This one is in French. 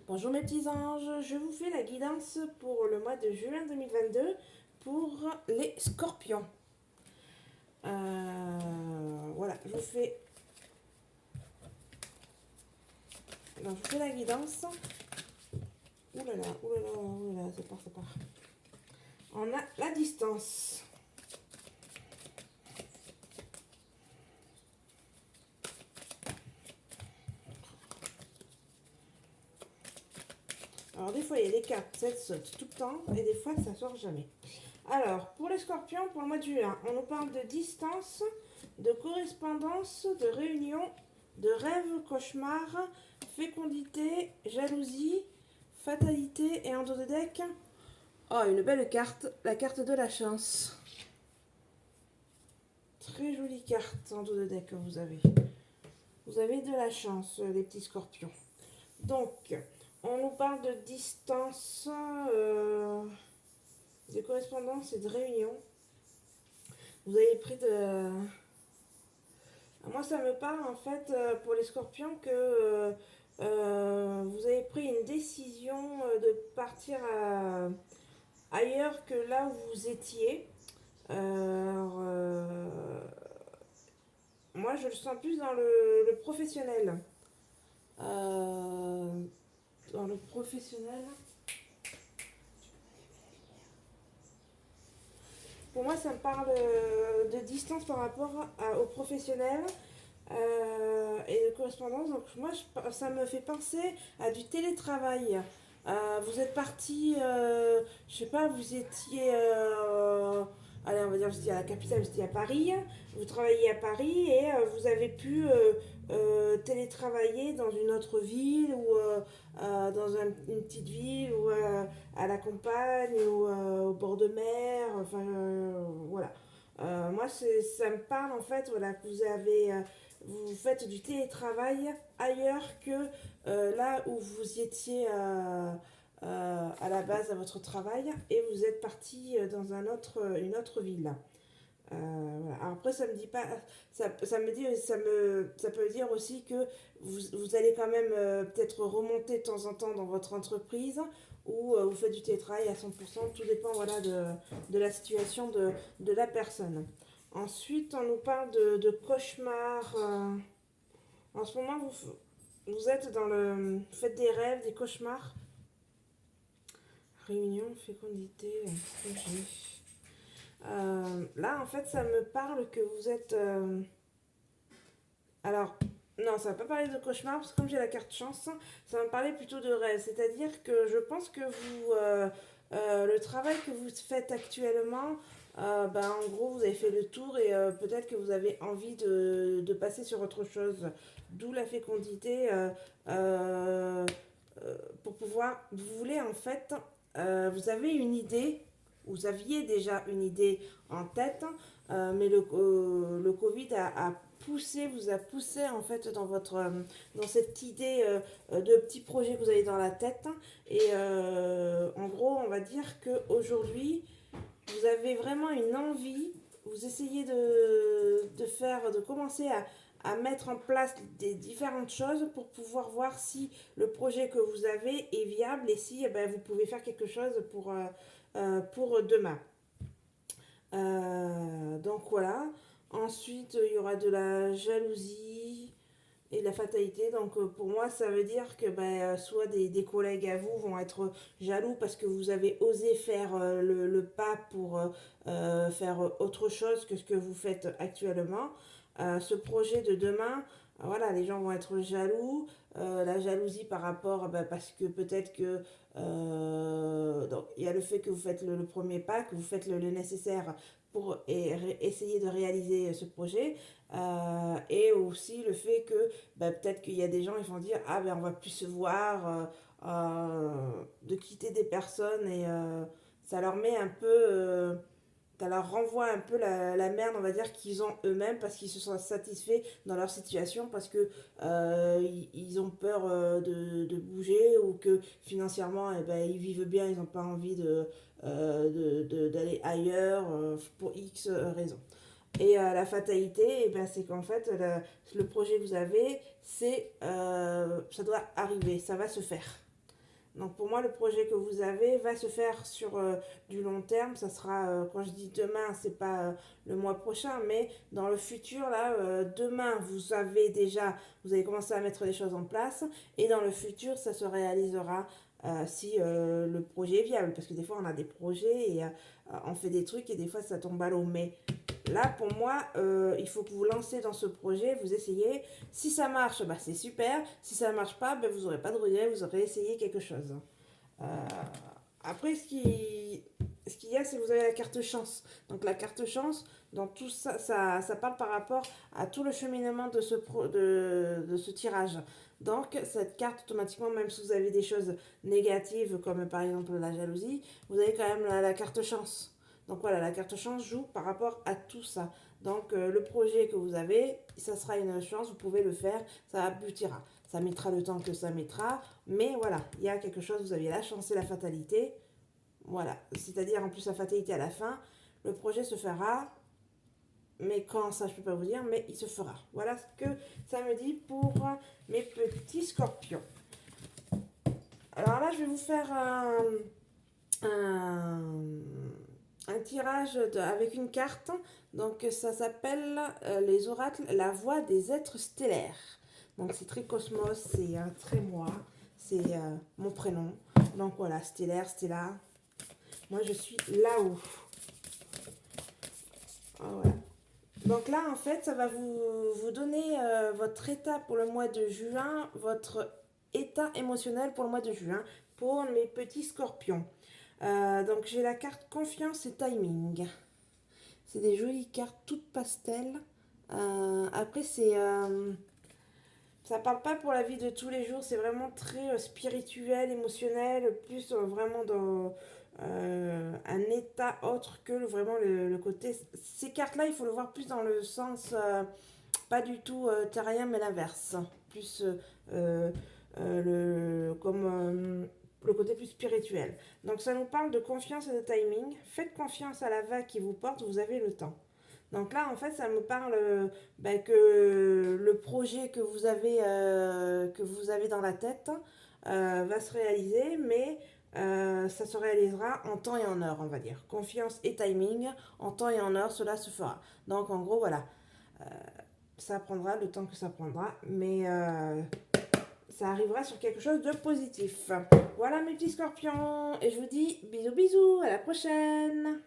Bonjour mes petits anges, je vous fais la guidance pour le mois de juin 2022 pour les scorpions. Voilà, je vous fais la guidance. Ouh là là, ouh là là, ouh là là, ça part, ça part. On a la distance. Alors des fois il y a des cartes, ça saute tout le temps et des fois ça sort jamais. Alors pour les scorpions, pour le mois de juin, on nous parle de distance, de correspondance, de réunion, de rêve, cauchemar, fécondité, jalousie, fatalité et en dos de deck. Oh, une belle carte, la carte de la chance. Très jolie carte en dos de deck que vous avez. Vous avez de la chance, les petits scorpions. Donc, on nous parle de distance, de correspondance et de réunion. Vous avez pris de... Moi, ça me parle en fait pour les scorpions que vous avez pris une décision de partir ailleurs que là où vous étiez. Moi, je le sens plus dans le professionnel. Euh, dans le professionnel. Pour moi, ça me parle de distance par rapport au professionnel et de correspondance. Donc, moi, ça me fait penser à du télétravail. Vous êtes parti, je sais pas, vous étiez, allez, on va dire, vous étiez à la capitale, vous étiez à Paris, vous travaillez à Paris et vous avez pu télétravailler dans une autre ville ou dans une petite ville ou à la campagne ou au bord de mer, enfin voilà. Moi, ça me parle en fait, voilà, que vous faites du télétravail ailleurs que là où vous étiez à la base à votre travail et vous êtes parti dans une autre ville. Voilà. Alors après, ça me dit pas, ça me dit, ça peut dire aussi que vous allez quand même peut-être remonter de temps en temps dans votre entreprise ou vous faites du télétravail à 100%, tout dépend voilà, de la situation de la personne. Ensuite, on nous parle de cauchemars. En ce moment, vous êtes dans le. Vous faites des rêves, des cauchemars. Réunion, fécondité, projet. Là, en fait, ça me parle que vous êtes. Alors, non, ça va pas parler de cauchemar, parce que comme j'ai la carte chance, ça va me parler plutôt de rêve. C'est-à-dire que je pense que le travail que vous faites actuellement, en gros, vous avez fait le tour et peut-être que vous avez envie de passer sur autre chose. D'où la fécondité euh, pour pouvoir. Vous voulez en fait, vous avez une idée, vous aviez déjà une idée en tête, mais le Covid vous a poussé en fait dans cette idée de petits projets que vous avez dans la tête. Et en gros, on va dire qu'aujourd'hui, vous avez vraiment une envie, vous essayez de commencer à mettre en place des différentes choses pour pouvoir voir si le projet que vous avez est viable et si vous pouvez faire quelque chose pour demain. Donc voilà. Ensuite, il y aura de la jalousie et de la fatalité. Donc pour moi, ça veut dire que soit des collègues à vous vont être jaloux parce que vous avez osé faire le pas pour faire autre chose que ce que vous faites actuellement. Ce projet de demain, voilà, les gens vont être jaloux. La jalousie par rapport, parce que peut-être que donc il y a le fait que vous faites le premier pas, que vous faites le nécessaire pour essayer de réaliser ce projet. Et aussi le fait que peut-être qu'il y a des gens qui vont dire ah ben on va plus se voir, de quitter des personnes et ça leur met un peu ça leur renvoie un peu la merde, on va dire, qu'ils ont eux-mêmes parce qu'ils se sentent satisfaits dans leur situation, parce que ils ont peur de bouger ou que financièrement, ils vivent bien, ils n'ont pas envie d'aller ailleurs pour X raisons. Et la fatalité, c'est qu'en fait, le projet que vous avez, ça doit arriver, ça va se faire. Donc pour moi, le projet que vous avez va se faire sur du long terme. Ça sera, quand je dis demain, c'est pas le mois prochain, mais dans le futur, là, demain, vous avez commencé à mettre les choses en place, et dans le futur, ça se réalisera si le projet est viable. Parce que des fois, on a des projets et on fait des trucs et des fois, ça tombe à l'eau. Mais là, pour moi, il faut que vous lancez dans ce projet, vous essayez. Si ça marche, bah, c'est super. Si ça ne marche pas, bah, vous n'aurez pas de regret, vous aurez essayé quelque chose. Euh, Après, ce qu'il y a, c'est que vous avez la carte chance. Donc la carte chance, dans tout ça, ça parle par rapport à tout le cheminement de ce tirage. Donc cette carte, automatiquement, même si vous avez des choses négatives, comme par exemple la jalousie, vous avez quand même la carte chance. Donc voilà, la carte chance joue par rapport à tout ça. Donc le projet que vous avez, ça sera une chance, vous pouvez le faire, ça aboutira. Ça mettra le temps que ça mettra, mais voilà, il y a quelque chose, vous aviez la chance et la fatalité. Voilà, c'est-à-dire en plus la fatalité à la fin, le projet se fera, mais quand ça je peux pas vous dire, mais il se fera. Voilà ce que ça me dit pour mes petits scorpions. Alors là, je vais vous faire un, un tirage avec une carte. Donc ça s'appelle les oracles, la voix des êtres stellaires. Donc c'est très cosmos, c'est très moi, c'est mon prénom. Donc voilà, stellaire, stella. Moi je suis là-haut. Ah, voilà. Donc là en fait ça va vous donner votre état pour le mois de juin, votre état émotionnel pour le mois de juin pour mes petits scorpions. Donc j'ai la carte confiance et timing. C'est des jolies cartes toutes pastel. Après, ça parle pas pour la vie de tous les jours, c'est vraiment très spirituel, émotionnel, plus vraiment dans un état autre que vraiment le côté. Ces cartes-là, il faut le voir plus dans le sens pas du tout terrien, mais l'inverse. Plus comme le côté plus spirituel. Donc ça nous parle de confiance et de timing. Faites confiance à la vague qui vous porte, vous avez le temps. Donc là, en fait, ça me parle que le projet que vous avez dans la tête va se réaliser, mais ça se réalisera en temps et en heure, on va dire. Confiance et timing, en temps et en heure, cela se fera. Donc en gros, voilà. Euh, Ça prendra le temps que ça prendra, mais ça arrivera sur quelque chose de positif. Voilà mes petits scorpions, et je vous dis bisous bisous, à la prochaine.